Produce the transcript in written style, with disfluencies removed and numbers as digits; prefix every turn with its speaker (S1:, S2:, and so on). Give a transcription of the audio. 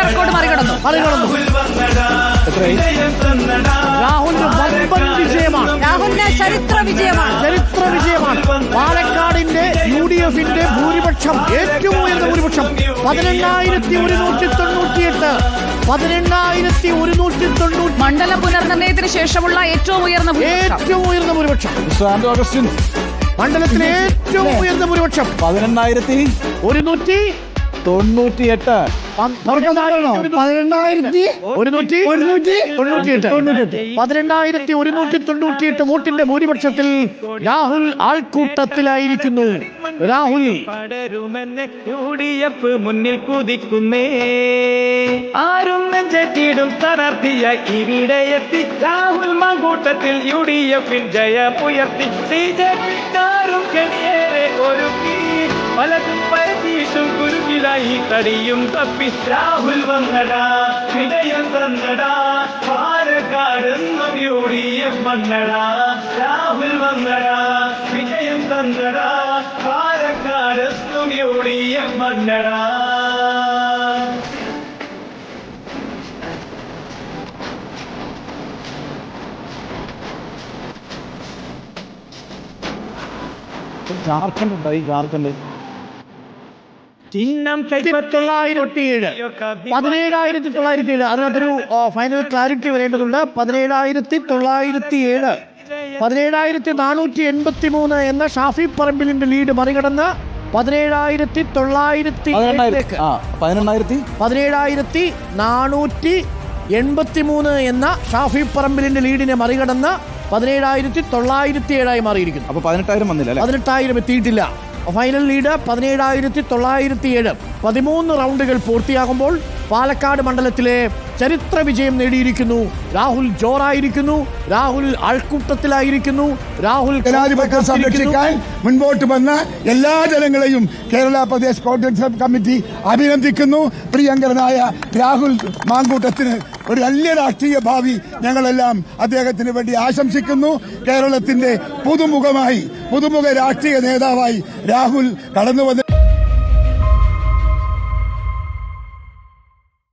S1: Record മറികടന്നു.
S2: രാഹുലിന് വമ്പൻ വിജയമാണ്.
S1: രാഹുലിന്റെ ചരിത്ര വിജയമാണ്.
S2: പാലക്കാടിന്റെ UDFന്റെ ഭൂരിപക്ഷം, ഏറ്റവും ഉയർന്ന ഭൂരിപക്ഷം 18,198. 18,190.
S1: മണ്ഡല പുനർനിർണയത്തിന് ശേഷമുള്ള ഏറ്റവും ഉയർന്ന
S2: ഭൂരിപക്ഷം. മണ്ഡലത്തിലെ ഏറ്റവും ഉയർന്ന ഭൂരിപക്ഷം
S3: 18,198.
S2: 18,198 വോട്ടിന്റെ ഭൂരിപക്ഷത്തിൽ രാഹുൽ ആൾക്കൂട്ടത്തിലായിരിക്കുന്നു. രാഹുൽ
S4: UDF മുന്നിൽ കുതിക്കുന്നേ, ആരും നെഞ്ചേറ്റിടും സ്ഥാനാർത്ഥിയ ഇവിടെ എത്തി. രാഹുൽ മാങ്കൂട്ടത്തിൽ UDF ജയമുയർത്തി. BJP-ക്കാരും കണിയേറെ ഒരുക്കി, പലതും പരത്തിയിട്ടും കുരുക്കിലായി തടിയും തപ്പി. രാഹുൽ വന്നടാ, വിജയം തന്നടാ, പാലക്കാടെന്നും UDF വന്നടാ. രാഹുൽ വന്നടാ, വിജയം തന്നടാ, പാലക്കാടെന്നും UDF വന്നടാ.
S3: ജാർഖണ്ഡ് ഉണ്ടായി. ജാർഖണ്ഡ്
S4: ചിഹ്നം
S2: 17,907. അതിനകത്തൊരു ഫൈനൽ ക്ലാരിറ്റി വരേണ്ടതുണ്ട്. 17,907. 17,483 എന്ന ഷാഫി പറമ്പിലിന്റെ ലീഡ് മറികടന്ന് 17,483 എന്ന ഷാഫി പറമ്പിലിന്റെ ലീഡിനെ മറികടന്ന് 17,907 മാറിയിരിക്കുന്നു.
S3: അപ്പൊ 18,000 വന്നില്ല.
S2: 18,000 എത്തിയിട്ടില്ല. Final lead 17,907. 13 റൗണ്ടുകൾ പൂർത്തിയാകുമ്പോൾ പാലക്കാട് മണ്ഡലത്തിലെ ചരിത്ര വിജയം നേടിയിരിക്കുന്നു. രാഹുൽ ജോറായിരിക്കുന്നു. രാഹുൽ ആൾക്കൂട്ടത്തിലായിരിക്കുന്നു. രാഹുൽ
S5: ജനാധിപത്യം സംരക്ഷിക്കാൻ മുൻപോട്ട് വന്ന എല്ലാ ജനങ്ങളെയും കേരള പ്രദേശ് കോൺഗ്രസ് കമ്മിറ്റി അഭിനന്ദിക്കുന്നു. പ്രിയങ്കരനായ രാഹുൽ മാങ്കൂട്ടത്തിന് ഒരു വലിയ രാഷ്ട്രീയ ഭാവി ഞങ്ങളെല്ലാം അദ്ദേഹത്തിന് വേണ്ടി ആശംസിക്കുന്നു. കേരളത്തിന്റെ പുതുമുഖ രാഷ്ട്രീയ നേതാവായി രാഹുൽ കടന്നു വന്നിട്ടുണ്ട്.